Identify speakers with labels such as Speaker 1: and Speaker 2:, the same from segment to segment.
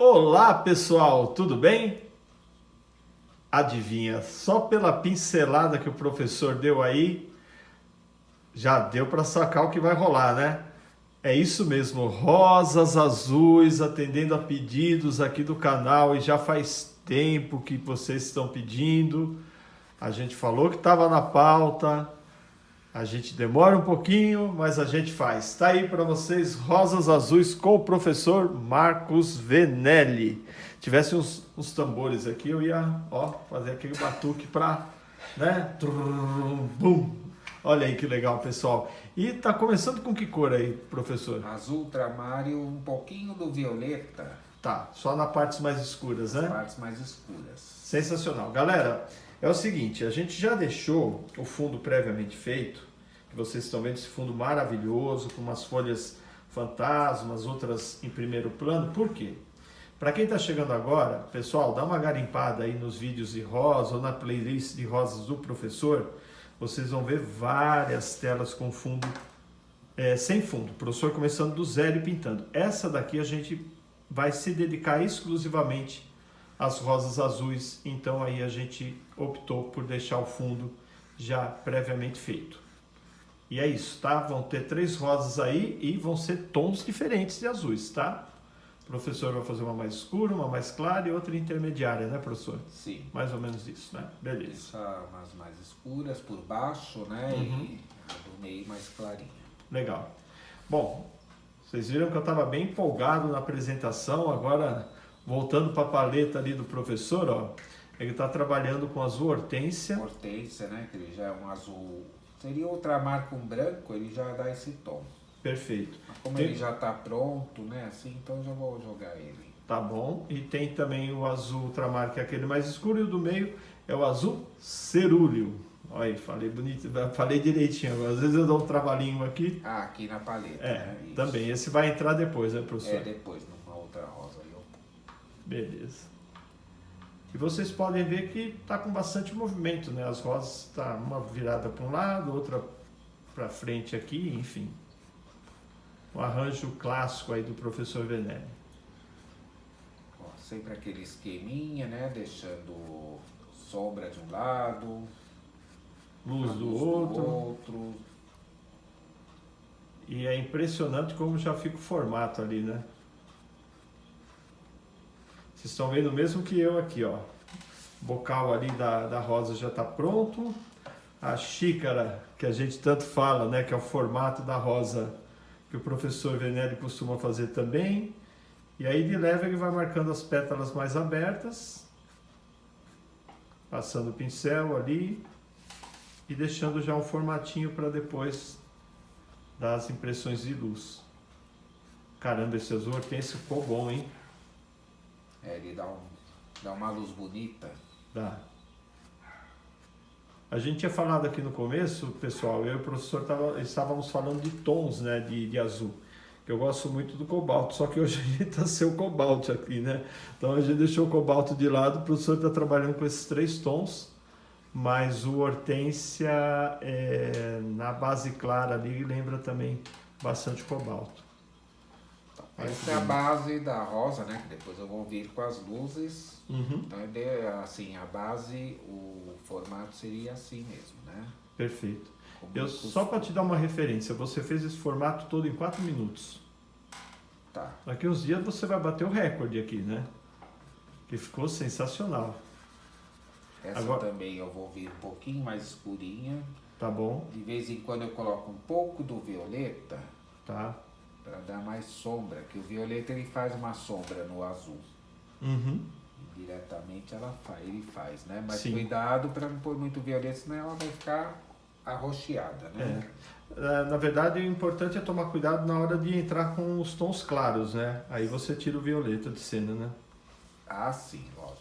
Speaker 1: Olá pessoal, tudo bem? Adivinha, só pela pincelada que o professor deu aí, já deu para sacar o que vai rolar, né? É isso mesmo, rosas azuis atendendo a pedidos aqui do canal e já faz tempo que vocês estão pedindo. A gente falou que estava na pauta, a gente demora um pouquinho, mas a gente faz. Tá aí para vocês rosas azuis com o professor Marcos Venelli. Tivesse uns tambores aqui, eu ia, fazer aquele batuque para, né? Trum, bum. Olha aí que legal, pessoal. E tá começando com que cor aí, professor?
Speaker 2: Azul ultramário, um pouquinho do violeta.
Speaker 1: Tá, só nas partes mais escuras, né?
Speaker 2: As partes mais escuras.
Speaker 1: Sensacional. Galera, é o seguinte, a gente já deixou o fundo previamente feito, que vocês estão vendo esse fundo maravilhoso, com umas folhas fantasmas, outras em primeiro plano. Por quê? Para quem está chegando agora, pessoal, dá uma garimpada aí nos vídeos de rosa ou na playlist de rosas do professor, vocês vão ver várias telas com fundo, sem fundo, o professor começando do zero e pintando. Essa daqui a gente vai se dedicar exclusivamente às rosas azuis, então aí a gente optou por deixar o fundo já previamente feito. E é isso, tá? Vão ter 3 rosas aí e vão ser tons diferentes de azuis, tá? O professor vai fazer uma mais escura, uma mais clara e outra intermediária, né, professor?
Speaker 2: Sim.
Speaker 1: Mais ou menos isso, né? Beleza.
Speaker 2: Deixar umas mais escuras por baixo, né? E a do meio mais clarinha.
Speaker 1: Legal. Bom, vocês viram que eu estava bem empolgado na apresentação, agora voltando para a paleta ali do professor, ó, ele está trabalhando com azul hortência.
Speaker 2: Hortência, né? Que ele já é um azul. Seria ultramar com branco, ele já dá esse tom.
Speaker 1: Perfeito.
Speaker 2: Mas como ele já está pronto, né? Assim, então eu já vou jogar ele.
Speaker 1: Tá bom. E tem também o azul ultramar, que é aquele mais escuro, e o do meio é o azul cerúleo. Olha aí, falei bonito, falei direitinho. Às vezes eu dou um trabalhinho aqui.
Speaker 2: Ah, aqui na paleta, né? Isso.
Speaker 1: Também. Esse vai entrar depois, né, professor?
Speaker 2: É, depois, numa outra rosa.
Speaker 1: Beleza. E vocês podem ver que tá com bastante movimento, né? As rosas tá uma virada para um lado, outra para frente aqui, enfim. Um arranjo clássico aí do professor Venelli.
Speaker 2: Ó, sempre aquele esqueminha, né? Deixando sombra de um lado,
Speaker 1: Luz do outro. E é impressionante como já fica o formato ali, né? Vocês estão vendo mesmo que eu aqui, ó. O bocal ali da rosa já está pronto. A xícara, que a gente tanto fala, né? Que é o formato da rosa que o professor Venelli costuma fazer também. E aí de leve ele vai marcando as pétalas mais abertas. Passando o pincel ali. E deixando já um formatinho para depois dar as impressões de luz. Caramba, esse azul hortênsia ficou bom, hein?
Speaker 2: É, ele dá uma luz bonita.
Speaker 1: Dá. A gente tinha falado aqui no começo, pessoal, eu e o professor estávamos falando de tons, né, de azul. Que eu gosto muito do cobalto, só que hoje a gente está sem o cobalto aqui, né? Então a gente deixou o cobalto de lado, o professor está trabalhando com esses 3 tons, mas o hortência na base clara ali lembra também bastante cobalto.
Speaker 2: Essa é a base da rosa, né? Que depois eu vou vir com as luzes. Então, assim, a base, o formato seria assim mesmo, né?
Speaker 1: Perfeito. Só para te dar uma referência, você fez esse formato todo em 4 minutos.
Speaker 2: Tá.
Speaker 1: Daqui uns dias você vai bater o recorde aqui, né? Que ficou sensacional.
Speaker 2: Essa agora também eu vou vir um pouquinho mais escurinha.
Speaker 1: Tá bom.
Speaker 2: De vez em quando eu coloco um pouco do violeta.
Speaker 1: Tá.
Speaker 2: Para dar mais sombra, que o violeta ele faz uma sombra no azul. Diretamente ele faz, né? Mas sim, cuidado para não pôr muito violeta, senão ela vai ficar arroxeada, né?
Speaker 1: Na verdade, o importante é tomar cuidado na hora de entrar com os tons claros, né? Aí você tira o violeta de cena, né?
Speaker 2: Ah, sim, lógico.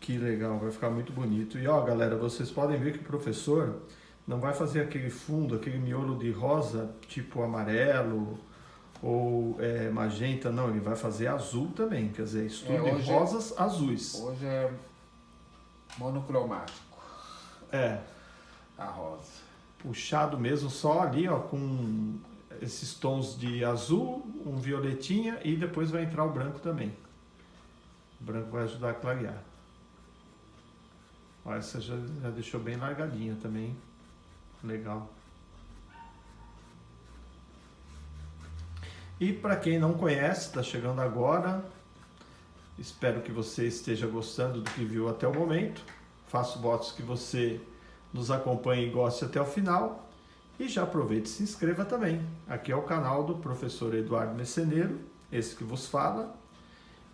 Speaker 1: Que legal, vai ficar muito bonito. E ó, galera, vocês podem ver que o professor não vai fazer aquele fundo, aquele miolo de rosa, tipo amarelo ou magenta, não. Ele vai fazer azul também, quer dizer, estudo de rosas azuis.
Speaker 2: Hoje é monocromático. A rosa.
Speaker 1: Puxado mesmo, só ali, ó, com esses tons de azul, um violetinha e depois vai entrar o branco também. O branco vai ajudar a clarear. Ó, essa já deixou bem largadinha também. Legal. E para quem não conhece, está chegando agora, espero que você esteja gostando do que viu até o momento. Faço votos que você nos acompanhe e goste até o final. E já aproveite e se inscreva também. Aqui é o canal do professor Eduardo Messeneiro, esse que vos fala,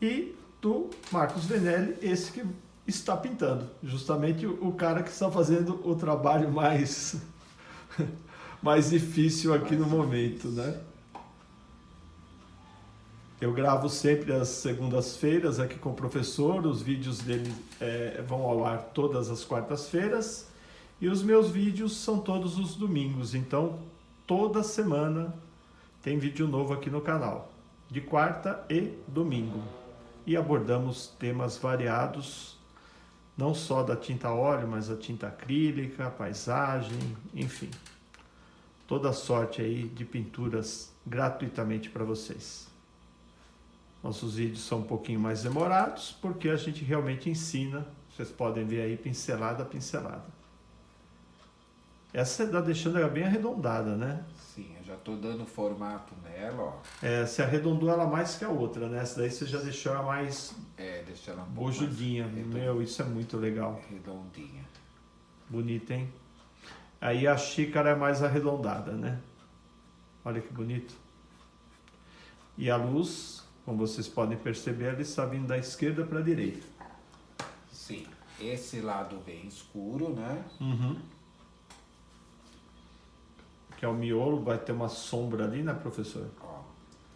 Speaker 1: e do Marcos Venelli, esse que está pintando. Justamente o cara que está fazendo o trabalho mais, mais difícil aqui no momento, né? Eu gravo sempre às segundas-feiras aqui com o professor, os vídeos dele vão ao ar todas as quartas-feiras e os meus vídeos são todos os domingos, então toda semana tem vídeo novo aqui no canal, de quarta e domingo. E abordamos temas variados, não só da tinta a óleo, mas a tinta acrílica, paisagem, enfim. Toda sorte aí de pinturas gratuitamente para vocês. Nossos vídeos são um pouquinho mais demorados, porque a gente realmente ensina, vocês podem ver aí pincelada a pincelada. Essa está deixando ela bem arredondada, né?
Speaker 2: Sim, eu já estou dando formato nela, ó.
Speaker 1: Você arredondou ela mais que a outra, né? Essa daí você já deixou ela mais
Speaker 2: deixa ela um pouco
Speaker 1: bojudinha. Meu, isso é muito legal.
Speaker 2: Redondinha.
Speaker 1: Bonita, hein? Aí a xícara é mais arredondada, né? Olha que bonito. E a luz, como vocês podem perceber, ela está vindo da esquerda para a direita.
Speaker 2: Sim, esse lado bem escuro, né?
Speaker 1: Uhum. Que é o miolo, vai ter uma sombra ali, né, professor?
Speaker 2: Ó,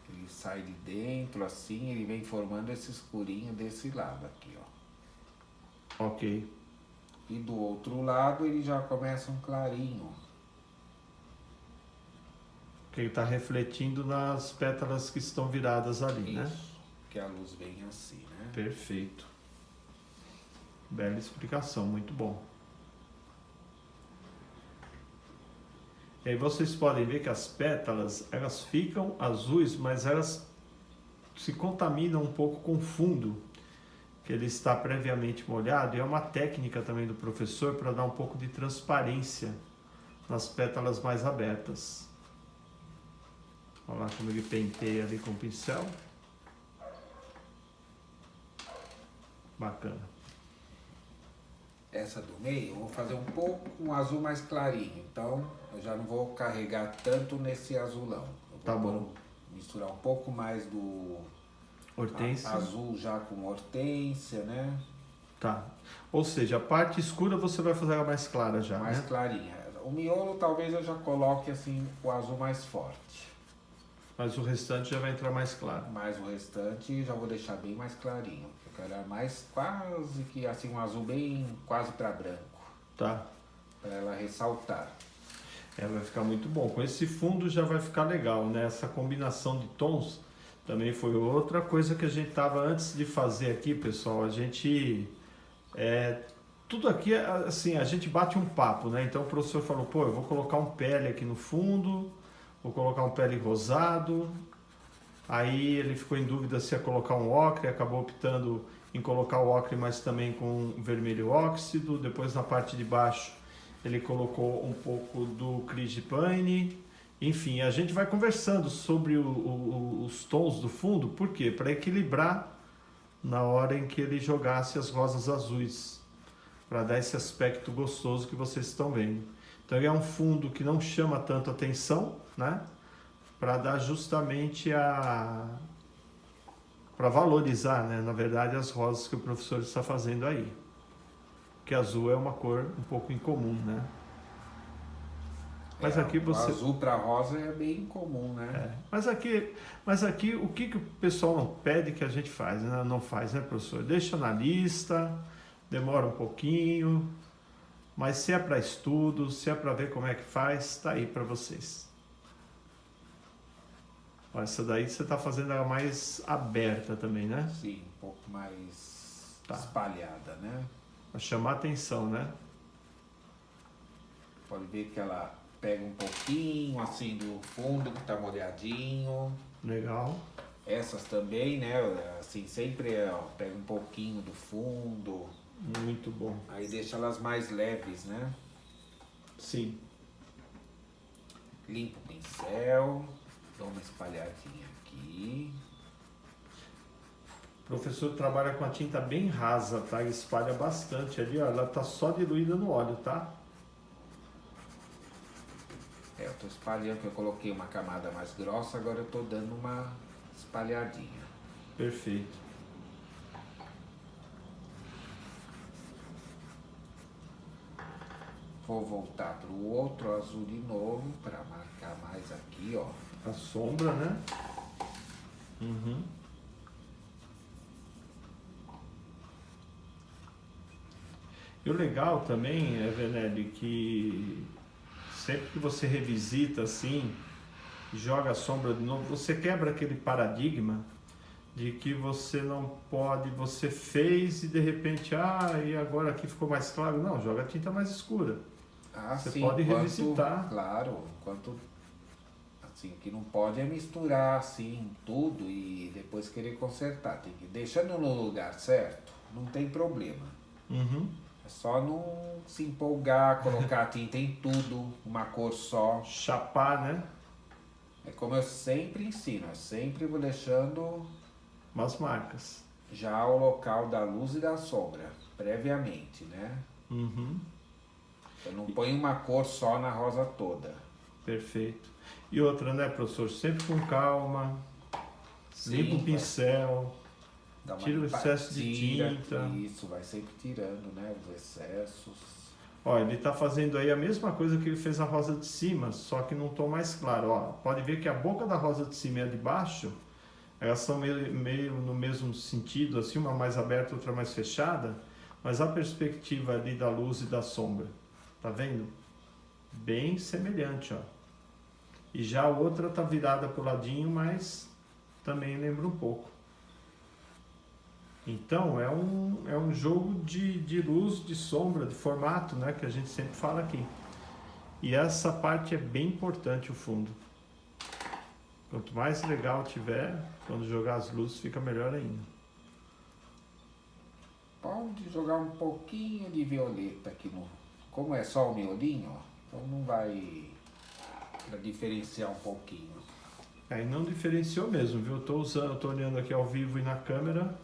Speaker 2: ele sai de dentro, assim, ele vem formando esse escurinho desse lado aqui, ó.
Speaker 1: Ok.
Speaker 2: E do outro lado ele já começa um clarinho.
Speaker 1: Que ele está refletindo nas pétalas que estão viradas ali, né?
Speaker 2: Isso, que a luz vem assim, né?
Speaker 1: Perfeito. Bela explicação, muito bom. E aí vocês podem ver que as pétalas, elas ficam azuis, mas elas se contaminam um pouco com o fundo, que ele está previamente molhado, e é uma técnica também do professor para dar um pouco de transparência nas pétalas mais abertas. Olha lá como ele penteia ali com o pincel. Bacana.
Speaker 2: Essa do meio eu vou fazer um pouco um azul mais clarinho, então eu já não vou carregar tanto nesse azulão. Eu vou
Speaker 1: Tá bom.
Speaker 2: misturar um pouco mais do
Speaker 1: Hortênsia.
Speaker 2: azul já com hortênsia, né?
Speaker 1: Tá. Ou seja, a parte escura você vai fazer ela mais clara já,
Speaker 2: Mais
Speaker 1: né?
Speaker 2: clarinha. O miolo talvez eu já coloque assim o azul mais forte.
Speaker 1: Mas o restante já vai entrar mais claro.
Speaker 2: Mas o restante já vou deixar bem mais clarinho. Eu quero mais quase que assim um azul bem quase para branco.
Speaker 1: Tá.
Speaker 2: Para ela ressaltar.
Speaker 1: Vai ficar muito bom. Com esse fundo já vai ficar legal, né? Essa combinação de tons também foi outra coisa que a gente tava antes de fazer aqui, pessoal. A gente... tudo aqui, assim, a gente bate um papo, né? Então o professor falou, pô, eu vou colocar um pele aqui no fundo, vou colocar um pele rosado. Aí ele ficou em dúvida se ia colocar um ocre, acabou optando em colocar o ocre, mas também com vermelho óxido. Depois na parte de baixo ele colocou um pouco do Frangipane. Enfim, a gente vai conversando sobre os tons do fundo, por quê? Para equilibrar na hora em que ele jogasse as rosas azuis, para dar esse aspecto gostoso que vocês estão vendo. Então ele é um fundo que não chama tanto atenção, né? Para dar justamente para valorizar, né? Na verdade, as rosas que o professor está fazendo aí. Porque azul é uma cor um pouco incomum, né? Mas aqui você...
Speaker 2: O azul para rosa é bem comum, né?
Speaker 1: Mas aqui o que o pessoal não pede que a gente faz, né? Não faz, né, professor? Deixa na lista, demora um pouquinho, mas se é para estudo, se é para ver como é que faz, está aí para vocês. Ó, essa daí você está fazendo ela mais aberta também, né?
Speaker 2: Sim, um pouco mais espalhada, né?
Speaker 1: Para chamar atenção, né?
Speaker 2: Pode ver que ela pega um pouquinho assim do fundo que está molhadinho.
Speaker 1: Legal.
Speaker 2: Essas também, né? Assim, sempre pega um pouquinho do fundo.
Speaker 1: Muito bom.
Speaker 2: Aí deixa elas mais leves, né?
Speaker 1: Sim.
Speaker 2: Limpo o pincel. Dou uma espalhadinha aqui.
Speaker 1: O professor trabalha com a tinta bem rasa, tá? Ele espalha bastante ali, ó. Ela tá só diluída no óleo, tá?
Speaker 2: Eu tô espalhando, porque eu coloquei uma camada mais grossa, agora eu tô dando uma espalhadinha.
Speaker 1: Perfeito.
Speaker 2: Vou voltar pro outro azul de novo, para marcar mais aqui, ó.
Speaker 1: A sombra, né? Uhum. E o legal também, Venelli, que sempre que você revisita assim, joga a sombra de novo, você quebra aquele paradigma de que você não pode, você fez e de repente, e agora aqui ficou mais claro. Não, joga a tinta mais escura. Você
Speaker 2: Sim,
Speaker 1: pode revisitar.
Speaker 2: Claro, enquanto assim, o que não pode é misturar assim tudo e depois querer consertar. Tem que deixando no lugar certo, não tem problema.
Speaker 1: Uhum.
Speaker 2: É só não se empolgar, colocar a tinta em tudo, uma cor só.
Speaker 1: Chapar, né?
Speaker 2: É como eu sempre ensino, eu sempre vou deixando
Speaker 1: Umas marcas.
Speaker 2: já o local da luz e da sombra, previamente, né?
Speaker 1: Uhum.
Speaker 2: Eu não ponho uma cor só na rosa toda.
Speaker 1: Perfeito. E outra, né, professor? Sempre com calma.
Speaker 2: Sim,
Speaker 1: Limpa o pincel.
Speaker 2: dá uma
Speaker 1: Tira o excesso de
Speaker 2: limpadinha,
Speaker 1: tinta.
Speaker 2: Isso, vai sempre tirando, né, os excessos.
Speaker 1: Ó, ele está fazendo aí a mesma coisa que ele fez na rosa de cima, só que num tom mais claro. Ó, pode ver que a boca da rosa de cima e a de baixo, elas são meio no mesmo sentido, assim, uma mais aberta, outra mais fechada, mas a perspectiva ali da luz e da sombra, tá vendo? Bem semelhante, ó. E já a outra tá virada pro ladinho, mas também lembra um pouco. Então é um jogo de luz, de sombra, de formato, né, que a gente sempre fala aqui. E essa parte é bem importante, o fundo. Quanto mais legal tiver, quando jogar as luzes fica melhor ainda.
Speaker 2: Pode jogar um pouquinho de violeta aqui no... Como é só o miolinho, ó, então não vai... Para diferenciar um pouquinho.
Speaker 1: Aí não diferenciou mesmo, viu? Eu tô olhando aqui ao vivo e na câmera.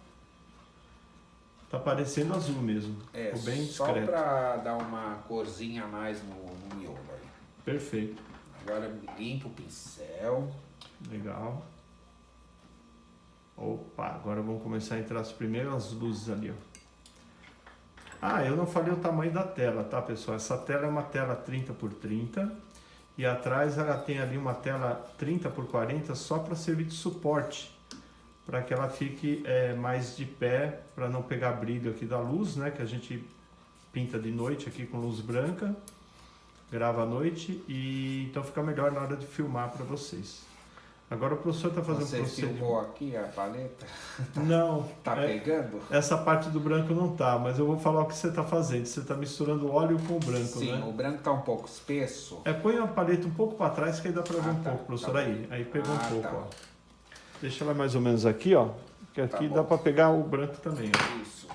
Speaker 1: Tá parecendo azul mesmo.
Speaker 2: É,
Speaker 1: Ficou bem
Speaker 2: só
Speaker 1: discreto.
Speaker 2: para dar uma corzinha a mais no miolo aí.
Speaker 1: Perfeito.
Speaker 2: Agora limpo o pincel.
Speaker 1: Legal. Opa, agora vamos começar a entrar as primeiras luzes ali, ó. Eu não falei o tamanho da tela, tá, pessoal? Essa tela é uma tela 30 por 30 e atrás ela tem ali uma tela 30 por 40 só para servir de suporte, para que ela fique mais de pé, para não pegar brilho aqui da luz, né? Que a gente pinta de noite aqui com luz branca, grava à noite e então fica melhor na hora de filmar para vocês. Agora o professor está fazendo
Speaker 2: Você
Speaker 1: um procedimento.
Speaker 2: filmou aqui a paleta?
Speaker 1: Não.
Speaker 2: Tá pegando?
Speaker 1: Essa parte do branco não tá, mas eu vou falar o que você está fazendo. Você está misturando o óleo com o branco,
Speaker 2: Sim,
Speaker 1: né?
Speaker 2: o branco tá um pouco espesso.
Speaker 1: Põe a paleta um pouco para trás que aí dá para ver um
Speaker 2: tá,
Speaker 1: pouco, professor.
Speaker 2: tá
Speaker 1: Aí pegou um pouco,
Speaker 2: tá.
Speaker 1: ó. Deixa ela mais ou menos aqui, ó. Que aqui
Speaker 2: Tá
Speaker 1: dá
Speaker 2: bom.
Speaker 1: para pegar o branco também, ó.
Speaker 2: Isso.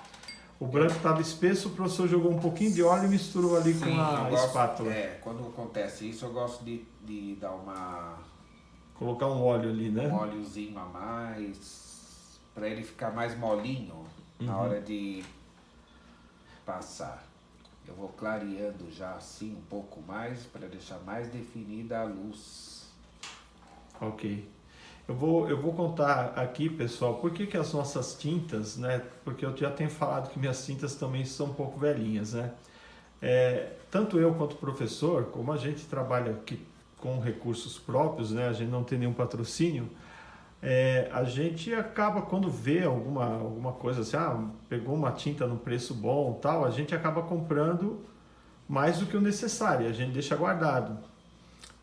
Speaker 1: O branco estava espesso, o professor jogou um pouquinho de óleo e misturou ali com a
Speaker 2: eu gosto,
Speaker 1: espátula.
Speaker 2: quando acontece isso, eu gosto de dar
Speaker 1: Colocar um óleo ali, né?
Speaker 2: um óleozinho a mais, para ele ficar mais molinho na hora de passar. Eu vou clareando já assim um pouco mais, para deixar mais definida a luz.
Speaker 1: Ok. Eu vou contar aqui, pessoal, por que as nossas tintas, né? Porque eu já tenho falado que minhas tintas também são um pouco velhinhas, né? Tanto eu quanto o professor, como a gente trabalha aqui com recursos próprios, né? A gente não tem nenhum patrocínio, a gente acaba, quando vê alguma coisa assim, pegou uma tinta no preço bom, tal, a gente acaba comprando mais do que o necessário, a gente deixa guardado.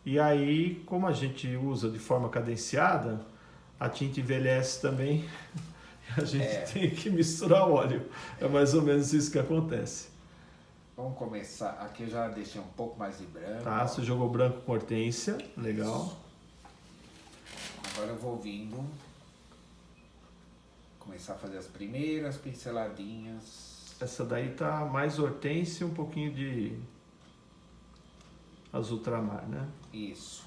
Speaker 1: E aí, como a gente usa de forma cadenciada, a tinta envelhece também, a gente tem que misturar óleo. É mais ou menos isso que acontece.
Speaker 2: Vamos começar. Aqui eu já deixei um pouco mais de branco.
Speaker 1: Tá, você jogou branco com hortência, legal.
Speaker 2: Agora eu vou vindo. Começar a fazer as primeiras pinceladinhas.
Speaker 1: Essa daí tá mais hortênsia e um pouquinho de azul ultramar, né?
Speaker 2: Isso.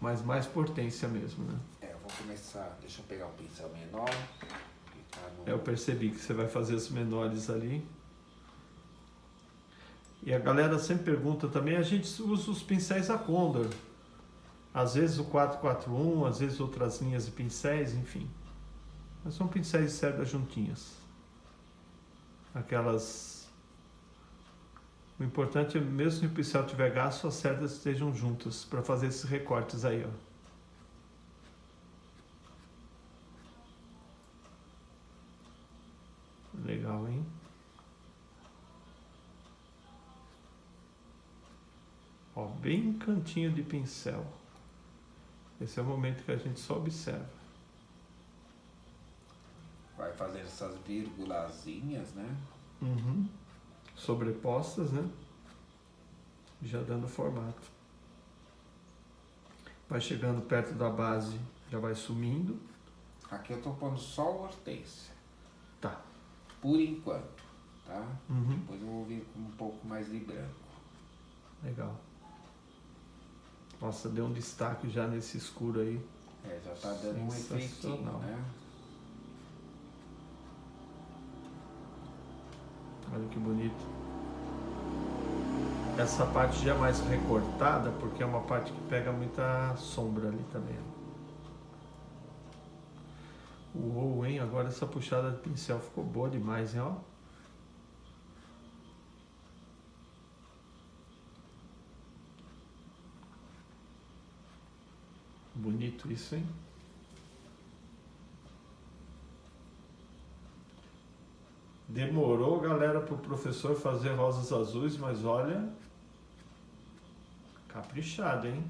Speaker 1: Mas mais por hortênsia mesmo, né?
Speaker 2: Eu vou começar. Deixa eu pegar um pincel menor. Que tá no...
Speaker 1: Eu percebi que você vai fazer os menores ali. E a galera sempre pergunta também, a gente usa os pincéis a Condor. Às vezes o 441, às vezes outras linhas de pincéis, enfim. Mas são pincéis de cerdas juntinhas. Aquelas... O importante é, mesmo se o pincel tiver gasto, as cerdas estejam juntas para fazer esses recortes aí, ó. Legal, hein? Ó, bem cantinho de pincel. Esse é o momento que a gente só observa.
Speaker 2: Vai fazer essas vírgulazinhas, né?
Speaker 1: Uhum. Sobrepostas, né? Já dando formato. Vai chegando perto da base, já vai sumindo.
Speaker 2: Aqui eu tô pondo só o hortênsia.
Speaker 1: Tá.
Speaker 2: Por enquanto, tá?
Speaker 1: Uhum.
Speaker 2: Depois eu vou vir com um pouco mais de branco.
Speaker 1: Legal. Nossa, deu um destaque já nesse escuro aí.
Speaker 2: Já tá dando um efeitinho,
Speaker 1: Sensacional.
Speaker 2: né?
Speaker 1: Olha que bonito. Essa parte já é mais recortada, porque é uma parte que pega muita sombra ali também. Uou, hein? Agora essa puxada de pincel ficou boa demais, hein? Ó. Bonito isso, hein? Demorou, galera, para o professor fazer rosas azuis, mas olha, caprichado, hein?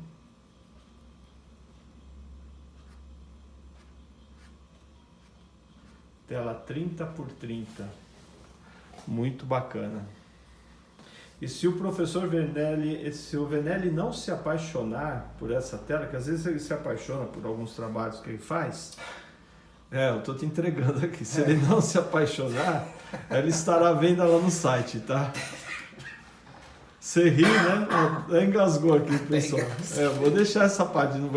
Speaker 1: Tela 30 por 30. Muito bacana. E se o professor Vernelli, se o Vernelli não se apaixonar por essa tela, que às vezes ele se apaixona por alguns trabalhos que ele faz, eu tô te entregando aqui. Se ele não se apaixonar, ele estará à venda lá no site, tá? Você ri, né? Engasgou aqui, pessoal. Vou deixar essa parte, não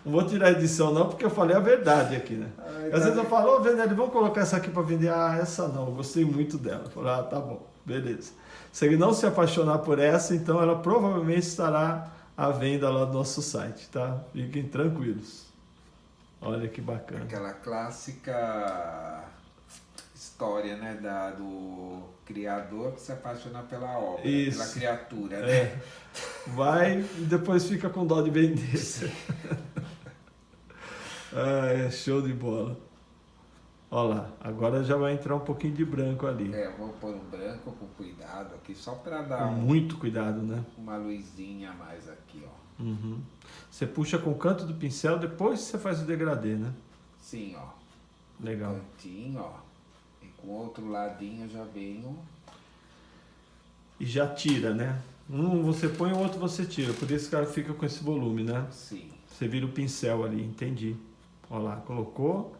Speaker 1: vou tirar a edição não, porque eu falei a verdade aqui, né? Às vezes eu falo, ô Vernelli, vamos colocar essa aqui para vender. Ah, essa não, eu gostei muito dela. Eu falo, tá bom, beleza. Se ele não se apaixonar por essa, então ela provavelmente estará à venda lá no nosso site, tá? Fiquem tranquilos. Olha que bacana.
Speaker 2: Aquela clássica história, né, do criador que se apaixona pela obra,
Speaker 1: Isso.
Speaker 2: pela criatura, né?
Speaker 1: Vai e depois fica com dó de vender. É show de bola. Olha lá, agora já vai entrar um pouquinho de branco ali.
Speaker 2: Eu vou pôr um branco com cuidado aqui, só para dar
Speaker 1: Com muito cuidado, né?
Speaker 2: uma luzinha a mais aqui, ó.
Speaker 1: Uhum. Você puxa com o canto do pincel, depois você faz o degradê, né?
Speaker 2: Sim, ó.
Speaker 1: Legal.
Speaker 2: Cantinho, ó. E com o outro ladinho eu já venho.
Speaker 1: E já tira, né? Um você põe, o outro você tira. Por isso que ela fica com esse volume, né?
Speaker 2: Sim.
Speaker 1: Você vira o pincel ali, entendi. Olha lá, colocou.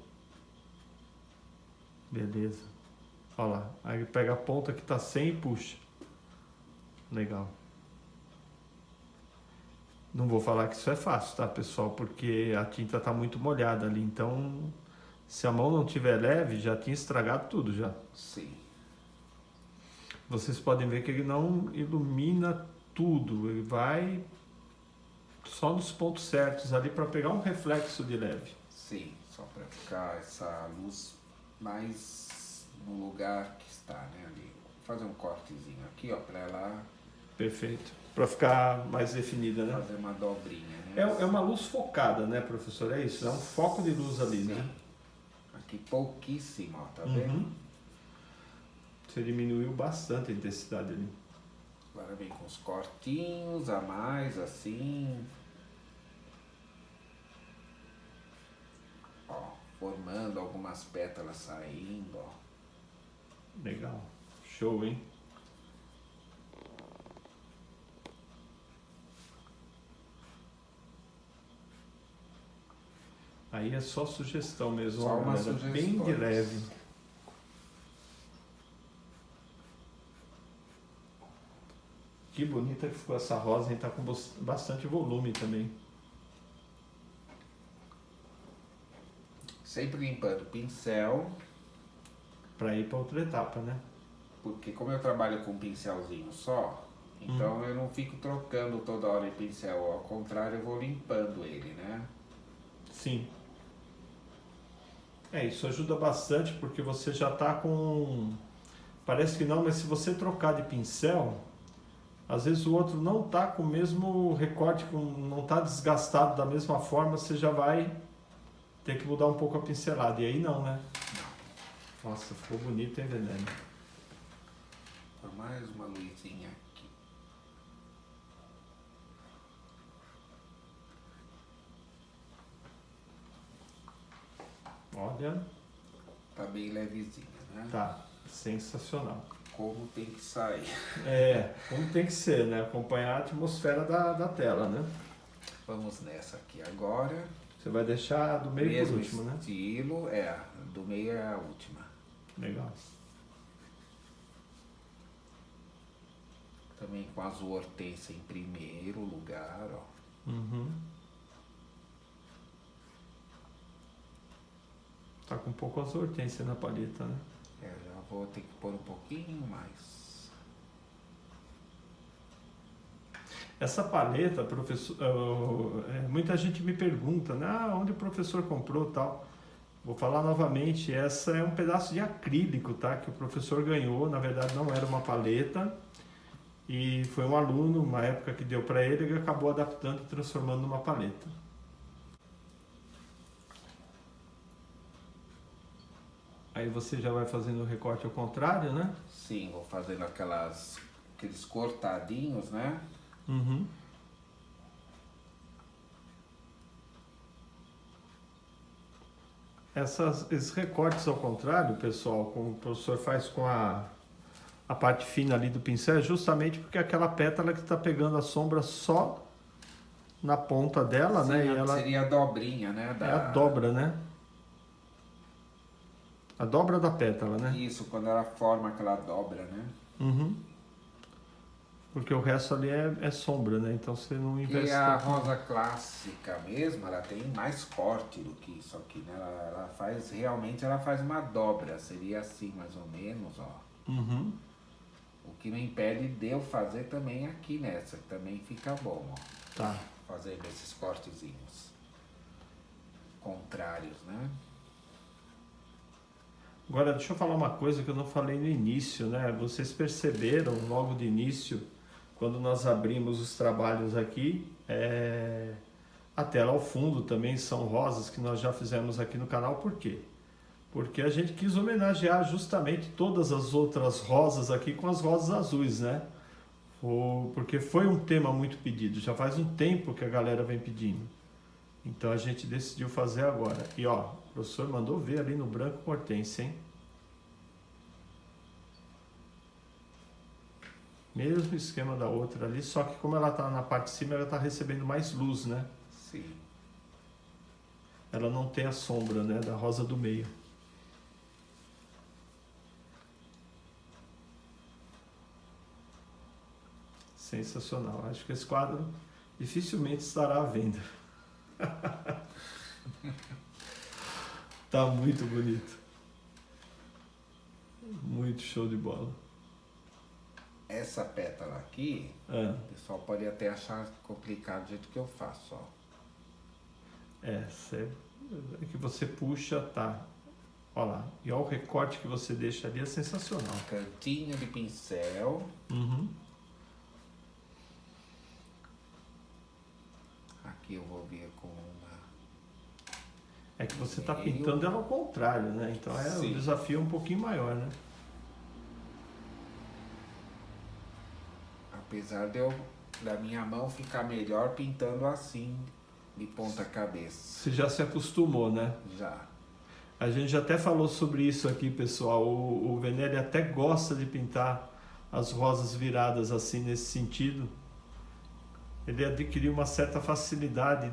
Speaker 1: Beleza. Olha lá. Aí pega a ponta que tá sem e puxa. Legal. Não vou falar que isso é fácil, tá, pessoal? Porque a tinta tá muito molhada ali. Então, se a mão não tiver leve, já tinha estragado tudo já.
Speaker 2: Sim.
Speaker 1: Vocês podem ver que ele não ilumina tudo. Ele vai só nos pontos certos ali para pegar um reflexo de leve.
Speaker 2: Sim, só para ficar essa luz mais no lugar que está, né, ali. Vou fazer um cortezinho aqui, ó, para ela...
Speaker 1: Perfeito. Para ficar mais definida, né?
Speaker 2: Fazer uma dobrinha, né?
Speaker 1: É uma luz focada, né, professor? É isso? É um foco de luz ali,
Speaker 2: Sim.
Speaker 1: né?
Speaker 2: Aqui pouquíssimo, ó, tá vendo?
Speaker 1: Você diminuiu bastante a intensidade ali.
Speaker 2: Agora vem com os cortinhos a mais, assim. Ó, formando algumas pétalas saindo, ó.
Speaker 1: Legal. Show, hein? Aí é só sugestão mesmo,
Speaker 2: Só
Speaker 1: ó,
Speaker 2: uma
Speaker 1: galera,
Speaker 2: sugestão.
Speaker 1: bem de leve. Que bonita que ficou essa rosa, hein? Tá com bastante volume também.
Speaker 2: Sempre limpando o pincel,
Speaker 1: Para ir para outra etapa, né?
Speaker 2: porque como eu trabalho com um pincelzinho só, então eu não fico trocando toda hora de pincel, ao contrário, eu vou limpando ele, né?
Speaker 1: Sim. Isso ajuda bastante porque você já tá com... Parece que não, mas se você trocar de pincel, às vezes o outro não tá com o mesmo recorte, não tá desgastado da mesma forma, você já vai ter que mudar um pouco a pincelada. E aí não, né? Nossa, ficou bonito, hein, Veneno?
Speaker 2: Por mais uma luzinha aqui.
Speaker 1: Olha,
Speaker 2: Tá bem levezinha, né?
Speaker 1: tá sensacional.
Speaker 2: Como tem que sair.
Speaker 1: Como tem que ser, né? Acompanhar a atmosfera da tela, né?
Speaker 2: Vamos nessa aqui agora.
Speaker 1: Você vai deixar do meio
Speaker 2: Mesmo
Speaker 1: por último, né?
Speaker 2: estilo, do meio é a última.
Speaker 1: Legal.
Speaker 2: Também com azul hortência em primeiro lugar, ó.
Speaker 1: Uhum. Tá com um pouco azul hortência na paleta, né?
Speaker 2: Já vou ter que pôr um pouquinho mais.
Speaker 1: Essa paleta, professor, muita gente me pergunta, né? Onde o professor comprou tal? Vou falar novamente, essa é um pedaço de acrílico, tá? Que o professor ganhou, na verdade não era uma paleta. E foi um aluno, uma época que deu para ele, ele acabou adaptando e transformando numa paleta. Aí você já vai fazendo o recorte ao contrário, né?
Speaker 2: Sim, vou fazendo aqueles cortadinhos, né?
Speaker 1: Uhum. Esses recortes ao contrário, pessoal, como o professor faz com a parte fina ali do pincel, é justamente porque aquela pétala que está pegando a sombra só na ponta dela,
Speaker 2: Sim,
Speaker 1: né? E ela
Speaker 2: seria a dobrinha, né?
Speaker 1: é a dobra, né? A dobra da pétala, né?
Speaker 2: Isso, quando ela forma aquela dobra, né?
Speaker 1: Uhum. Porque o resto ali é sombra, né? Então você não investe
Speaker 2: E a
Speaker 1: tanto.
Speaker 2: rosa clássica mesmo, ela tem mais corte do que isso aqui, né? Ela faz, realmente ela faz uma dobra, seria assim mais ou menos, ó.
Speaker 1: Uhum.
Speaker 2: O que não impede de eu fazer também aqui nessa, que também fica bom, ó.
Speaker 1: Tá.
Speaker 2: Fazendo esses cortezinhos contrários, né?
Speaker 1: Agora, deixa eu falar uma coisa que eu não falei no início, né? Vocês perceberam logo de início, quando nós abrimos os trabalhos aqui, a tela ao fundo também são rosas que nós já fizemos aqui no canal. Por quê? Porque a gente quis homenagear justamente todas as outras rosas aqui com as rosas azuis, né? Porque foi um tema muito pedido, já faz um tempo que a galera vem pedindo. Então a gente decidiu fazer agora. E ó, o professor mandou ver ali no branco com hortência, hein? Mesmo esquema da outra ali, só que como ela tá na parte de cima, ela tá recebendo mais luz, né?
Speaker 2: Sim.
Speaker 1: Ela não tem a sombra, né, da rosa do meio. Sensacional. Acho que esse quadro dificilmente estará à venda. Tá muito bonito. Muito show de bola.
Speaker 2: Essa pétala aqui, o pessoal pode até achar complicado do jeito que eu faço, ó.
Speaker 1: É que você puxa, tá. Olha lá. E olha o recorte que você deixa ali, é sensacional.
Speaker 2: Cantinho de pincel.
Speaker 1: Uhum.
Speaker 2: Aqui eu vou vir com uma...
Speaker 1: É que você tá pintando ela ao contrário, né? Então o
Speaker 2: Sim.
Speaker 1: desafio é um pouquinho maior, né?
Speaker 2: Apesar da minha mão ficar melhor pintando assim, de ponta cabeça.
Speaker 1: Você já se acostumou, né?
Speaker 2: Já.
Speaker 1: A gente já até falou sobre isso aqui, pessoal. O Venelli até gosta de pintar as rosas viradas assim, nesse sentido. Ele adquiriu uma certa facilidade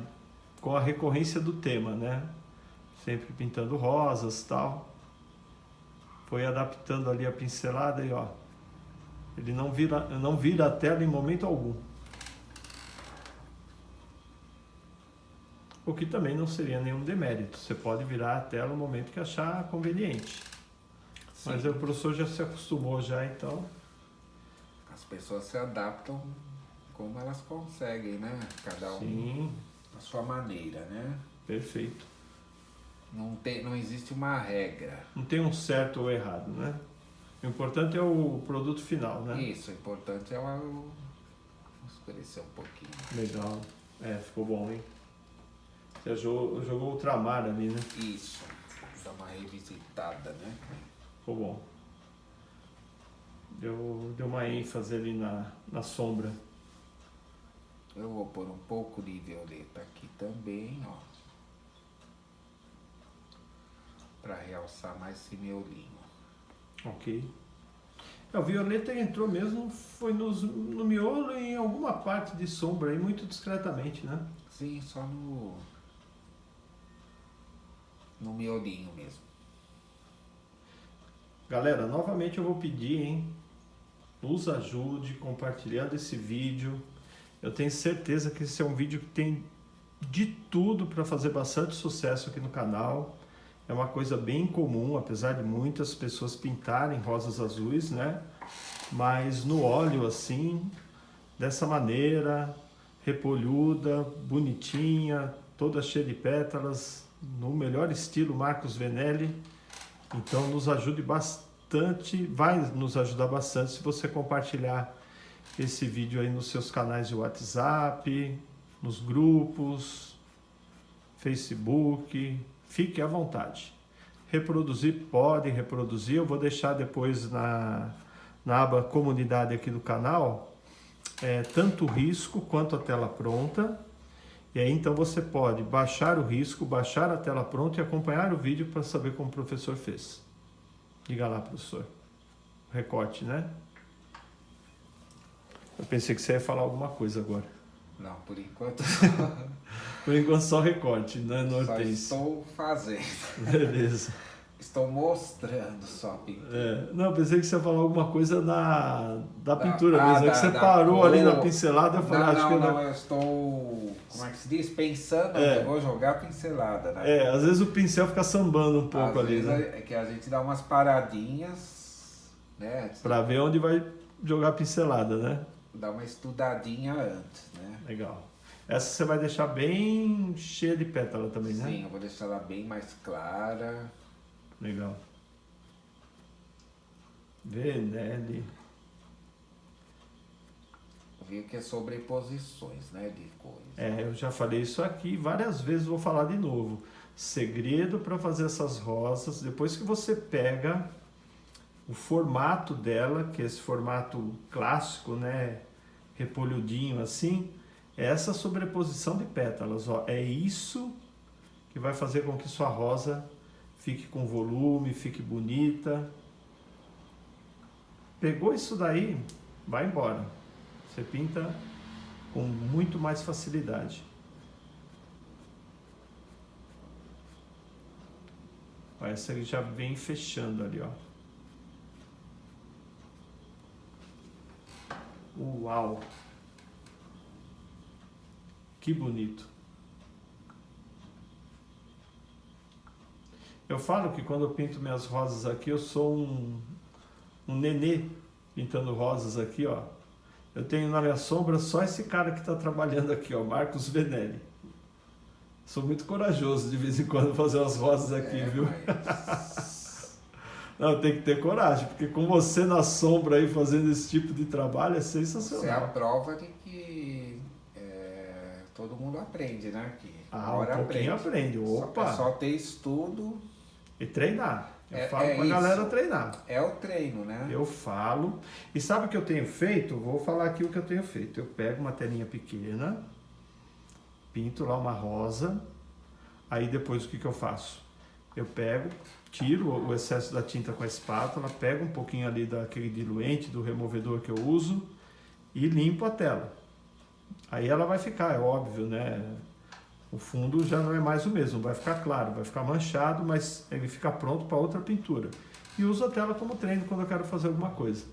Speaker 1: com a recorrência do tema, né? sempre pintando rosas e tal. Foi adaptando ali a pincelada e ó, ele não vira a tela em momento algum. O que também não seria nenhum demérito. Você pode virar a tela no momento que achar conveniente. Sim. Mas o professor já se acostumou já, então...
Speaker 2: As pessoas se adaptam como elas conseguem, né? Cada um
Speaker 1: Sim.
Speaker 2: da sua maneira, né?
Speaker 1: Perfeito.
Speaker 2: Não existe uma regra.
Speaker 1: Não tem um certo ou errado, né? O importante é o produto final, né?
Speaker 2: Isso, o importante é o escurecer um pouquinho.
Speaker 1: Legal. Ficou bom, hein? Você jogou ultramar ali, né?
Speaker 2: Isso. Dá uma revisitada, né?
Speaker 1: Ficou bom. Deu uma ênfase ali na sombra.
Speaker 2: Eu vou pôr um pouco de violeta aqui também, ó. Pra realçar mais esse miolinho.
Speaker 1: Ok. O violeta entrou mesmo, foi no miolo e em alguma parte de sombra aí, muito discretamente, né?
Speaker 2: Sim, só no miolinho mesmo.
Speaker 1: Galera, novamente eu vou pedir, hein? Nos ajude compartilhando esse vídeo. Eu tenho certeza que esse é um vídeo que tem de tudo para fazer bastante sucesso aqui no canal. É uma coisa bem comum, apesar de muitas pessoas pintarem rosas azuis, né? Mas no óleo assim, dessa maneira, repolhuda, bonitinha, toda cheia de pétalas, no melhor estilo Marcos Venelli. Então nos ajude bastante, vai nos ajudar bastante se você compartilhar esse vídeo aí nos seus canais de WhatsApp, nos grupos, Facebook, fique à vontade. Reproduzir, pode reproduzir, eu vou deixar depois na aba comunidade aqui do canal, tanto o risco quanto a tela pronta. E aí então você pode baixar o risco, baixar a tela pronta e acompanhar o vídeo para saber como o professor fez. Diga lá, professor. Recorte, né? Eu pensei que você ia falar alguma coisa agora.
Speaker 2: Não, por enquanto...
Speaker 1: Por enquanto só recorte, né? Nortense.
Speaker 2: Só estou fazendo.
Speaker 1: Beleza.
Speaker 2: Estou mostrando só a pintura.
Speaker 1: Não, eu pensei que você ia falar alguma coisa da pintura mesmo. É que você parou
Speaker 2: cor.
Speaker 1: Ali na pincelada. Eu falei,
Speaker 2: eu estou, como é que se diz? Pensando, eu vou jogar a pincelada, né?
Speaker 1: Às vezes o pincel fica sambando um pouco
Speaker 2: às
Speaker 1: ali,
Speaker 2: vezes
Speaker 1: né?
Speaker 2: É que a gente dá umas paradinhas, né?
Speaker 1: Pra ver onde vai jogar a pincelada, né?
Speaker 2: Dá uma estudadinha antes, né?
Speaker 1: Legal. Essa você vai deixar bem cheia de pétala também, né?
Speaker 2: Sim, eu vou deixar ela bem mais clara.
Speaker 1: Legal. Venelli.
Speaker 2: Eu vi que é sobreposições, né, de cores.
Speaker 1: Eu já falei isso aqui várias vezes, vou falar de novo. Segredo para fazer essas rosas, depois que você pega o formato dela, que é esse formato clássico, né, repolhudinho assim, é essa sobreposição de pétalas, ó, é isso que vai fazer com que sua rosa fique com volume, fique bonita. Pegou isso daí, vai embora. Você pinta com muito mais facilidade. Essa ele já vem fechando ali, ó. Uau! Que bonito! Eu falo que quando eu pinto minhas rosas aqui, eu sou um nenê pintando rosas aqui, ó. Eu tenho na minha sombra só esse cara que está trabalhando aqui, ó, Marcos Venelli. Sou muito corajoso de vez em quando fazer umas rosas aqui, viu?
Speaker 2: Mas...
Speaker 1: Não, tem que ter coragem, porque com você na sombra aí fazendo esse tipo de trabalho é sensacional.
Speaker 2: Você é a prova de que todo mundo aprende, né? Que
Speaker 1: um pouquinho aprende. Opa!
Speaker 2: É só ter estudo
Speaker 1: e treinar. Eu falo pra galera treinar.
Speaker 2: É o treino, né?
Speaker 1: Eu falo. E sabe o que eu tenho feito? Vou falar aqui o que eu tenho feito. Eu pego uma telinha pequena, pinto lá uma rosa, aí depois o que eu faço? Eu pego, tiro o excesso da tinta com a espátula, pego um pouquinho ali daquele diluente, do removedor que eu uso e limpo a tela. Aí ela vai ficar, é óbvio, né? O fundo já não é mais o mesmo, vai ficar claro, vai ficar manchado, mas ele fica pronto para outra pintura. E uso a tela como treino quando eu quero fazer alguma coisa.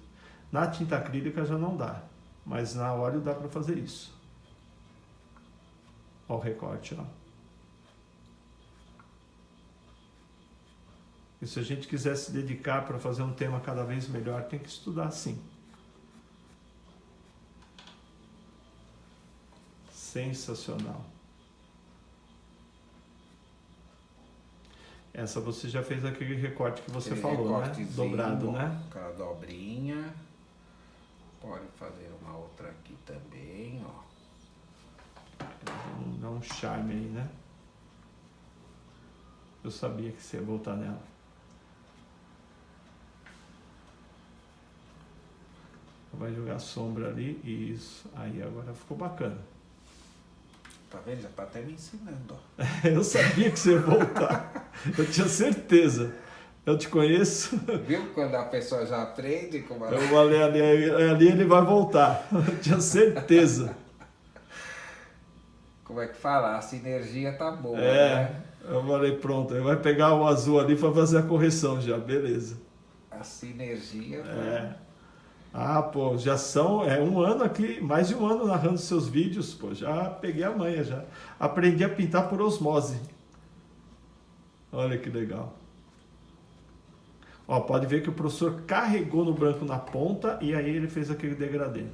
Speaker 1: Na tinta acrílica já não dá, mas na óleo dá para fazer isso. Olha o recorte, ó. E se a gente quiser se dedicar para fazer um tema cada vez melhor, tem que estudar sim. Sensacional. Essa você já fez aquele recorte que você falou, né? Dobrado, né?
Speaker 2: Aquela dobrinha. Pode fazer uma outra aqui também, ó.
Speaker 1: Dá um charme aí, né? Eu sabia que você ia voltar nela. Vai jogar sombra ali, isso. Aí agora ficou bacana.
Speaker 2: Tá vendo? Já tá até me ensinando, ó.
Speaker 1: Eu sabia que você ia voltar. Eu tinha certeza. Eu te conheço.
Speaker 2: Viu quando a pessoa já aprende como ela...
Speaker 1: Ali ele vai voltar. Eu tinha certeza.
Speaker 2: Como é que fala? A sinergia tá boa,
Speaker 1: né?
Speaker 2: Eu
Speaker 1: falei, pronto. Ele vai pegar o azul ali para fazer a correção já. Beleza.
Speaker 2: A sinergia...
Speaker 1: Ah, pô, já são um ano aqui, mais de um ano narrando seus vídeos, pô, já peguei a manha, já aprendi a pintar por osmose. Olha que legal. Ó, pode ver que o professor carregou no branco na ponta e aí ele fez aquele degradê.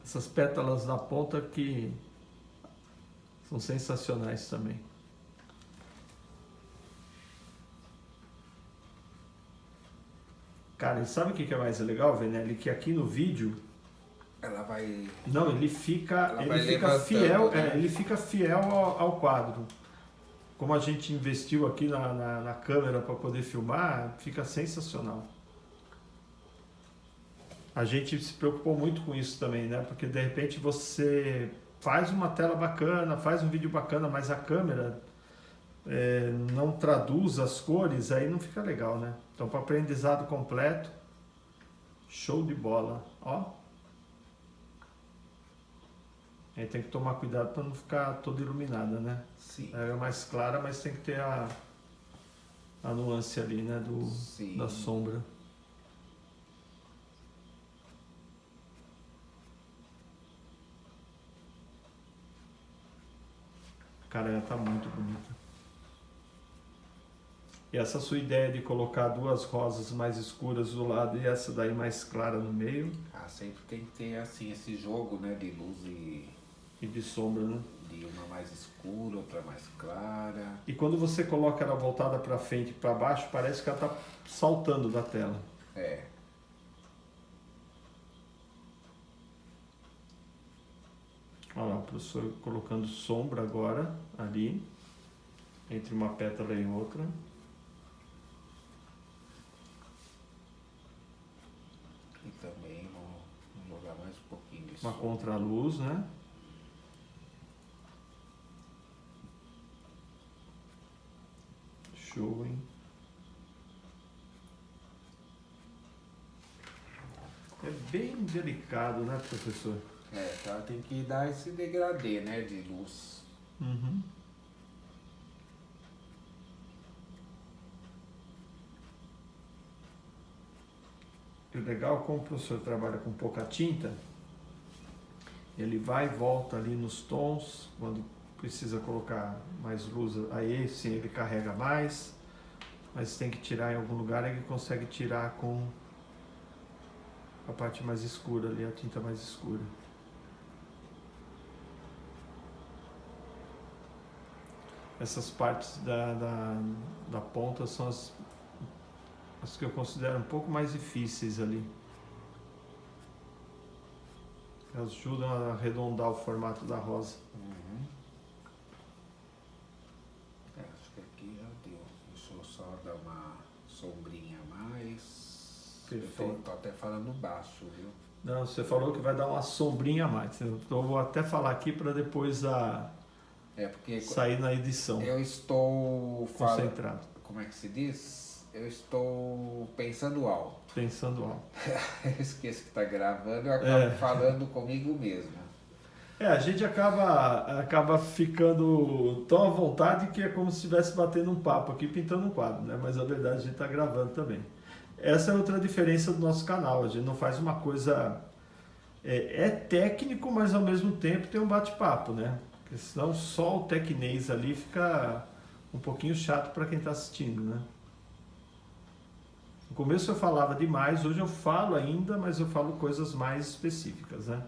Speaker 1: Essas pétalas na ponta que são sensacionais também. Cara, e sabe o que é mais legal, Venelli? Que aqui no vídeo...
Speaker 2: Ela vai...
Speaker 1: Não, ele fica fiel,
Speaker 2: né?
Speaker 1: ele fica fiel ao quadro. Como a gente investiu aqui na câmera para poder filmar, fica sensacional. A gente se preocupou muito com isso também, né? Porque de repente você faz uma tela bacana, faz um vídeo bacana, mas a câmera... não traduz as cores, aí não fica legal, né? Então, para aprendizado completo, show de bola, ó. Aí tem que tomar cuidado para não ficar toda iluminada, né?
Speaker 2: Sim.
Speaker 1: É mais clara, mas tem que ter a nuance ali, né? Da sombra. Cara, ela tá muito bonita. E essa sua ideia de colocar duas rosas mais escuras do lado e essa daí mais clara no meio.
Speaker 2: Ah, sempre tem que ter assim esse jogo, né, de luz e
Speaker 1: de sombra, né?
Speaker 2: De uma mais escura, outra mais clara.
Speaker 1: E quando você coloca ela voltada para frente e para baixo, parece que ela tá saltando da tela.
Speaker 2: É.
Speaker 1: Olha lá, o professor colocando sombra agora ali entre uma pétala e outra.
Speaker 2: E também vou jogar mais um pouquinho de
Speaker 1: uma
Speaker 2: sombra.
Speaker 1: contraluz, né? Show, hein? É bem delicado, né, professor?
Speaker 2: É, tá, tem que dar esse degradê, né, de luz.
Speaker 1: Uhum. E o legal, como o professor trabalha com pouca tinta, ele vai e volta ali nos tons, quando precisa colocar mais luz, aí sim ele carrega mais, mas tem que tirar em algum lugar, ele consegue tirar com a parte mais escura ali, a tinta mais escura. Essas partes da ponta são as que eu considero um pouco mais difíceis ali. Elas ajudam a arredondar o formato da rosa.
Speaker 2: Uhum. É, acho que aqui já deu. Deixa eu só dar uma sombrinha a mais.
Speaker 1: Perfeito.
Speaker 2: Eu tô até falando baixo, viu?
Speaker 1: Não, você falou que vai dar uma sombrinha a mais. Então eu vou até falar aqui para depois
Speaker 2: porque
Speaker 1: sair na edição.
Speaker 2: Eu estou
Speaker 1: concentrado.
Speaker 2: Como é que se diz? Eu estou pensando alto.
Speaker 1: Pensando alto.
Speaker 2: Eu esqueço que está gravando, eu acabo falando comigo mesmo.
Speaker 1: A gente acaba ficando tão à vontade que é como se estivesse batendo um papo aqui, pintando um quadro, né? Mas a verdade a gente está gravando também. Essa é outra diferença do nosso canal. A gente não faz uma coisa... É técnico, mas ao mesmo tempo tem um bate-papo, né? Porque senão só o tecnês ali fica um pouquinho chato para quem está assistindo, né? No começo eu falava demais, hoje eu falo ainda, mas eu falo coisas mais específicas, né?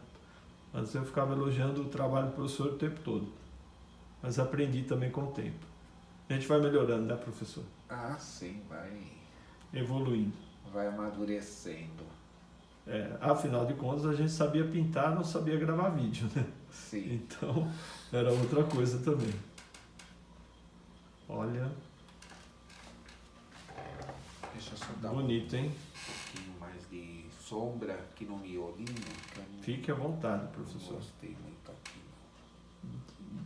Speaker 1: Antes eu ficava elogiando o trabalho do professor o tempo todo. Mas aprendi também com o tempo. A gente vai melhorando, né, professor?
Speaker 2: Ah, sim, vai
Speaker 1: Evoluindo.
Speaker 2: amadurecendo.
Speaker 1: Afinal de contas, a gente sabia pintar, não sabia gravar vídeo, né?
Speaker 2: Sim.
Speaker 1: Então, era outra coisa também. Olha,
Speaker 2: Deixa eu só dar
Speaker 1: bonito, hein?
Speaker 2: um pouquinho mais de sombra aqui no miolinho. Que eu não,
Speaker 1: Fique à vontade,
Speaker 2: não
Speaker 1: professor.
Speaker 2: gostei muito aqui.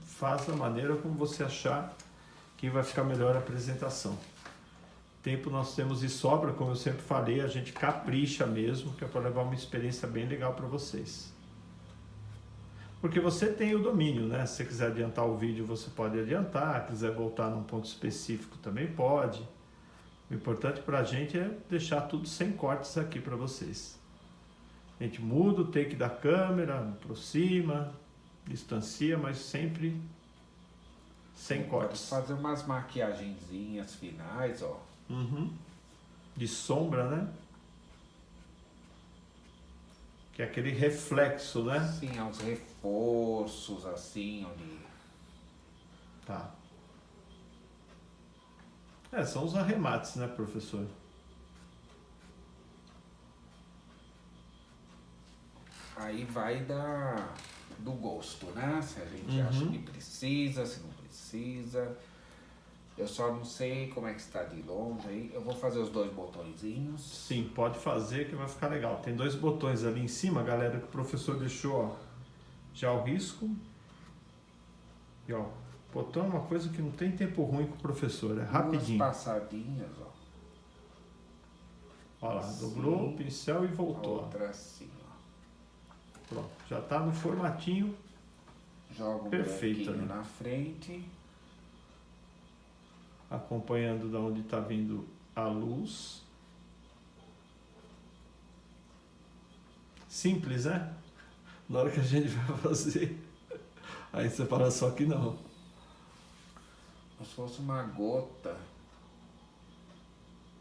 Speaker 1: Faça da maneira como você achar que vai ficar melhor a apresentação. Tempo nós temos de sobra, como eu sempre falei, a gente capricha mesmo, que é para levar uma experiência bem legal para vocês. Porque você tem o domínio, né? Se você quiser adiantar o vídeo, você pode adiantar, quiser voltar num ponto específico também pode. O importante para a gente é deixar tudo sem cortes aqui para vocês. A gente muda o take da câmera, aproxima, distancia, mas sempre sem cortes.
Speaker 2: Pode fazer umas maquiagenzinhas finais, ó.
Speaker 1: Uhum. De sombra, né? Que é aquele reflexo, né?
Speaker 2: Sim, uns reforços assim, onde...
Speaker 1: Tá. São os arremates, né, professor?
Speaker 2: Aí vai do gosto, né? Se a gente acha que precisa, se não precisa. Eu só não sei como é que está de longe aí. Eu vou fazer os 2 botõezinhos.
Speaker 1: Sim, pode fazer que vai ficar legal. Tem 2 botões ali em cima, galera, que o professor deixou, ó, já o risco. E ó, botão é uma coisa que não tem tempo ruim com o professor, é rapidinho.
Speaker 2: 2 passadinhas, ó.
Speaker 1: Olha lá,
Speaker 2: Assim,
Speaker 1: dobrou o pincel e
Speaker 2: a
Speaker 1: voltou.
Speaker 2: outra assim, ó.
Speaker 1: Pronto, já tá no formatinho.
Speaker 2: Joga um
Speaker 1: Perfeito,
Speaker 2: branquinho
Speaker 1: né?
Speaker 2: na frente.
Speaker 1: Acompanhando da onde está vindo a luz. Simples, né? Na hora que a gente vai fazer, aí você fala só que não.
Speaker 2: Como se fosse uma gota.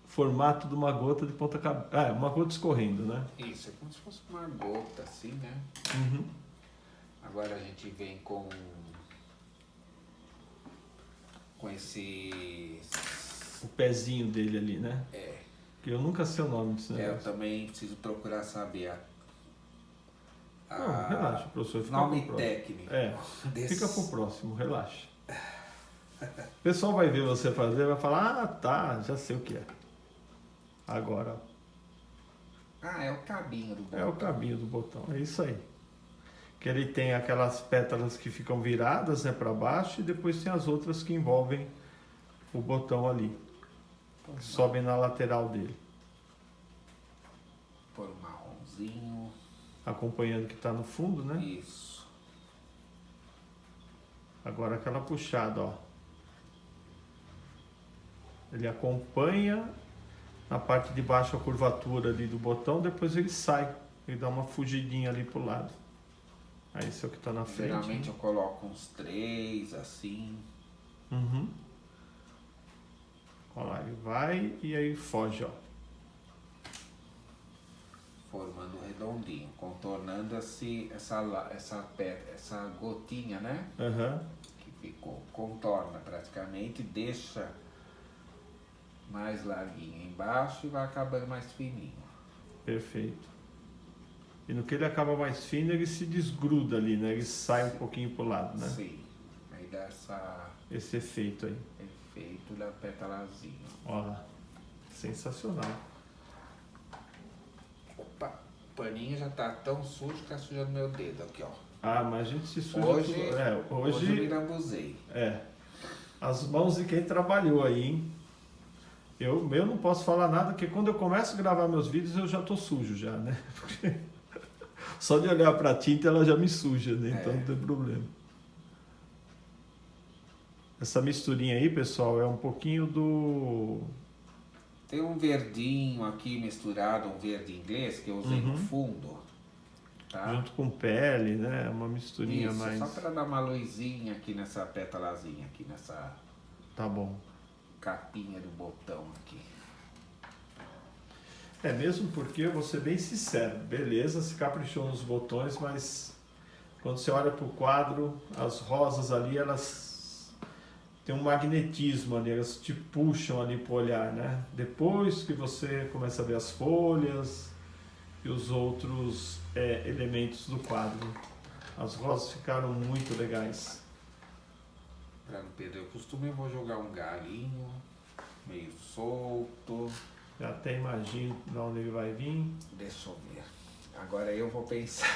Speaker 1: Formato de uma gota de ponta cabeça. Uma gota escorrendo, né?
Speaker 2: Isso, é como se fosse uma gota assim, né?
Speaker 1: Uhum.
Speaker 2: Agora a gente vem com esse...
Speaker 1: O pezinho dele ali, né?
Speaker 2: É.
Speaker 1: Que eu nunca sei o nome desse
Speaker 2: Eu
Speaker 1: negócio.
Speaker 2: também preciso procurar saber
Speaker 1: Não, relaxa, professor. Fica
Speaker 2: nome
Speaker 1: pro próximo.
Speaker 2: técnico.
Speaker 1: Fica pro próximo, relaxa. O pessoal vai ver você fazer, vai falar, tá, já sei o que é. Agora,
Speaker 2: é o cabinho do botão.
Speaker 1: é o cabinho do botão, é isso aí. Que ele tem aquelas pétalas que ficam viradas, né, para baixo, e depois tem as outras que envolvem o botão ali, que sobem na lateral dele,
Speaker 2: Por um marronzinho.
Speaker 1: acompanhando o que está no fundo, né?
Speaker 2: Isso.
Speaker 1: Agora aquela puxada, ó. Ele acompanha na parte de baixo a curvatura ali do botão, depois ele sai, ele dá uma fugidinha ali pro lado. Aí esse é o que está na frente.
Speaker 2: Geralmente eu coloco uns 3 assim.
Speaker 1: Uhum. Olha lá, ele vai e aí foge, ó.
Speaker 2: Formando redondinho, contornando essa gotinha, né?
Speaker 1: Uhum.
Speaker 2: Que ficou, contorna praticamente, deixa mais larguinho embaixo e vai acabando mais fininho.
Speaker 1: Perfeito. E no que ele acaba mais fino, ele se desgruda ali, né? Ele sai um pouquinho pro lado, né?
Speaker 2: Sim, aí dá
Speaker 1: Esse efeito aí.
Speaker 2: efeito da pétalazinha.
Speaker 1: Olha lá. Sensacional.
Speaker 2: Opa, o paninho já tá tão sujo que tá sujando meu dedo aqui, ó.
Speaker 1: Mas a gente se suja
Speaker 2: Hoje,
Speaker 1: tudo.
Speaker 2: hoje eu me lambuzei.
Speaker 1: As mãos de quem trabalhou aí, hein? Eu não posso falar nada, porque quando eu começo a gravar meus vídeos eu já tô sujo já, né? Porque Só de olhar para a tinta ela já me suja, né? Então
Speaker 2: É.
Speaker 1: não tem problema. Essa misturinha aí, pessoal, é um pouquinho do...
Speaker 2: Tem um verdinho aqui misturado, um verde inglês que eu usei no fundo. Tá?
Speaker 1: Junto com pele, né? Uma misturinha
Speaker 2: Isso,
Speaker 1: mais...
Speaker 2: só para dar uma luzinha aqui nessa pétalazinha, aqui nessa
Speaker 1: Tá bom.
Speaker 2: capinha do botão aqui.
Speaker 1: É mesmo porque, eu vou ser bem sincero, beleza, se caprichou nos botões, mas quando você olha para o quadro, as rosas ali, elas têm um magnetismo ali, elas te puxam ali para o olhar, né? Depois que você começa a ver as folhas e os outros elementos do quadro, as rosas ficaram muito legais.
Speaker 2: Para não perder o costume, eu vou jogar um galinho meio solto.
Speaker 1: Já até imagino de onde ele vai vir.
Speaker 2: Deixa eu ver. Agora eu vou pensar.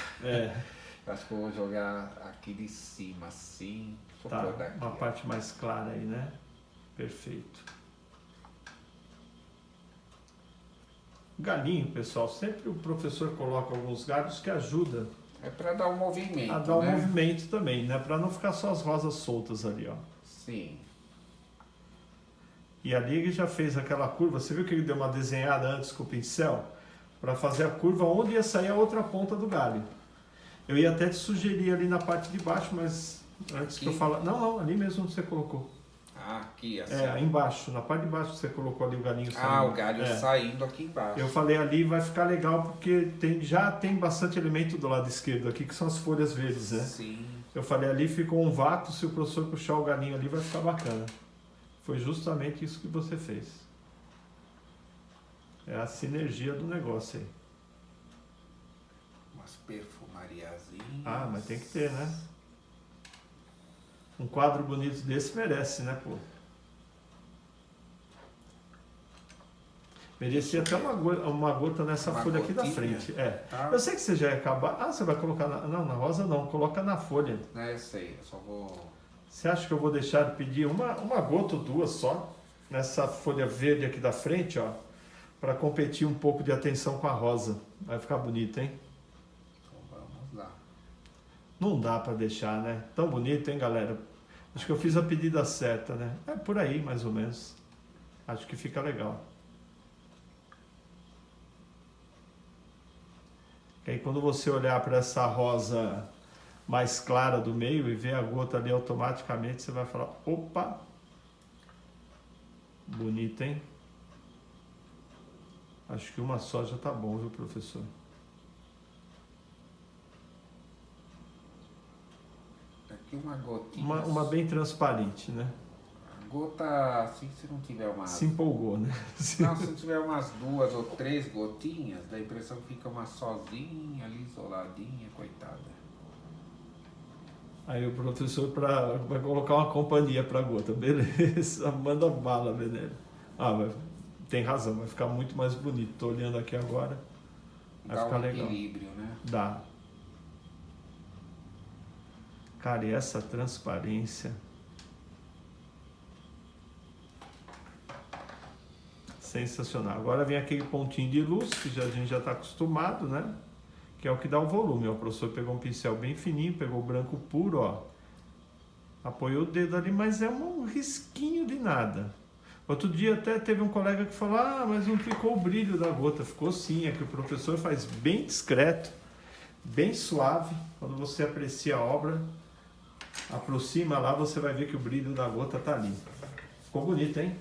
Speaker 2: Acho que eu vou jogar aqui de cima, assim. Deixa eu
Speaker 1: Tá,
Speaker 2: pôr daqui,
Speaker 1: uma
Speaker 2: ó.
Speaker 1: parte mais clara aí, né? Perfeito. Galinho, pessoal, sempre o professor coloca alguns galhos que ajuda
Speaker 2: É para dar um movimento,
Speaker 1: a dar um
Speaker 2: né?
Speaker 1: movimento também, né? Para não ficar só as rosas soltas ali, ó.
Speaker 2: Sim.
Speaker 1: E ali ele já fez aquela curva, você viu que ele deu uma desenhada antes com o pincel? Para fazer a curva onde ia sair a outra ponta do galho. Eu ia até te sugerir ali na parte de baixo, mas antes
Speaker 2: Aqui?
Speaker 1: que eu falar... Não, ali mesmo onde você colocou.
Speaker 2: Ah, aqui, assim.
Speaker 1: Aí embaixo, na parte de baixo você colocou ali o galinho saindo.
Speaker 2: Ah, o galho saindo aqui embaixo.
Speaker 1: Eu falei ali vai ficar legal porque já tem bastante elemento do lado esquerdo aqui, que são as folhas verdes, né?
Speaker 2: Sim.
Speaker 1: Eu falei ali ficou um vácuo, se o professor puxar o galinho ali vai ficar bacana. Foi justamente isso que você fez. É a sinergia do negócio aí.
Speaker 2: Umas perfumariazinhas.
Speaker 1: Ah, mas tem que ter, né? Um quadro bonito desse merece, né, pô? Merecia até uma gota nessa
Speaker 2: Uma
Speaker 1: folha aqui da
Speaker 2: gotinha?
Speaker 1: frente.
Speaker 2: Tá.
Speaker 1: Eu sei que você já ia acabar. Ah, você vai colocar Não, na rosa não, coloca na folha.
Speaker 2: Né, eu sei, eu só vou...
Speaker 1: Você acha que eu vou deixar de pedir uma gota ou duas só nessa folha verde aqui da frente, ó, para competir um pouco de atenção com a rosa? Vai ficar bonito, hein?
Speaker 2: Então vamos lá.
Speaker 1: Não dá para deixar, né? Tão bonito, hein, galera? Acho que eu fiz a pedida certa, né? É por aí, mais ou menos. Acho que fica legal. E aí quando você olhar para essa rosa mais clara do meio e ver a gota ali automaticamente, você vai falar, opa, bonito, hein? Acho que uma só já tá bom, viu, professor?
Speaker 2: Aqui uma gotinha.
Speaker 1: Uma bem transparente, né?
Speaker 2: Gota, assim, se não tiver uma...
Speaker 1: Se empolgou, né?
Speaker 2: Não, se tiver umas 2 ou 3 gotinhas, dá a impressão que fica uma sozinha ali, isoladinha, coitada.
Speaker 1: Aí o professor vai colocar uma companhia para a gota, beleza, manda bala, Benélio. Tem razão, vai ficar muito mais bonito. Tô olhando aqui agora, vai
Speaker 2: Dá
Speaker 1: ficar
Speaker 2: um
Speaker 1: legal.
Speaker 2: equilíbrio, né?
Speaker 1: Dá. Cara, e essa transparência... Sensacional. Agora vem aquele pontinho de luz, que a gente já está acostumado, né? Que é o que dá o volume. O professor pegou um pincel bem fininho, pegou o branco puro, ó. Apoiou o dedo ali, mas é um risquinho de nada. Outro dia até teve um colega que falou, mas não ficou o brilho da gota. Ficou sim, é que o professor faz bem discreto, bem suave. Quando você aprecia a obra, aproxima lá, você vai ver que o brilho da gota tá ali. Ficou bonito, hein?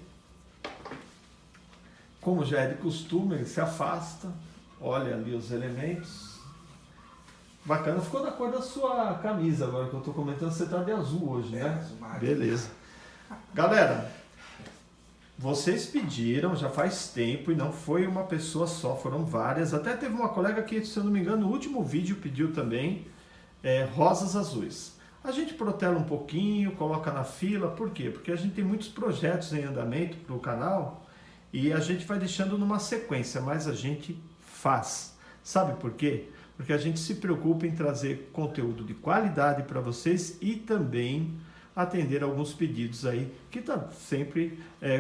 Speaker 1: Como já é de costume, ele se afasta, olha ali os elementos. Bacana, ficou da cor da sua camisa agora que eu estou comentando, você está de azul hoje, né?
Speaker 2: Azul marinho.
Speaker 1: Beleza. Galera, vocês pediram já faz tempo e não foi uma pessoa só, foram várias. Até teve uma colega que, se eu não me engano, no último vídeo pediu também rosas azuis. A gente protela um pouquinho, coloca na fila, por quê? Porque a gente tem muitos projetos em andamento para o canal. E a gente vai deixando numa sequência, mas a gente faz. Sabe por quê? Porque a gente se preocupa em trazer conteúdo de qualidade para vocês e também atender alguns pedidos aí, que está sempre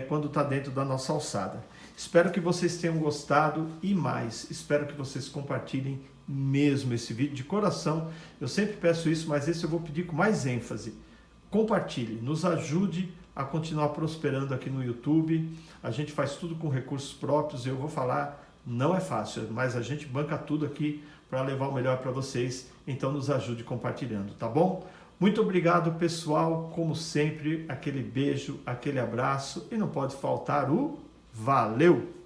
Speaker 1: quando está dentro da nossa alçada. Espero que vocês tenham gostado e mais, espero que vocês compartilhem mesmo esse vídeo de coração. Eu sempre peço isso, mas esse eu vou pedir com mais ênfase. Compartilhe, nos ajude a continuar prosperando aqui no YouTube. A gente faz tudo com recursos próprios e eu vou falar, não é fácil, mas a gente banca tudo aqui para levar o melhor para vocês. Então nos ajude compartilhando, tá bom? Muito obrigado, pessoal. Como sempre, aquele beijo, aquele abraço e não pode faltar o valeu!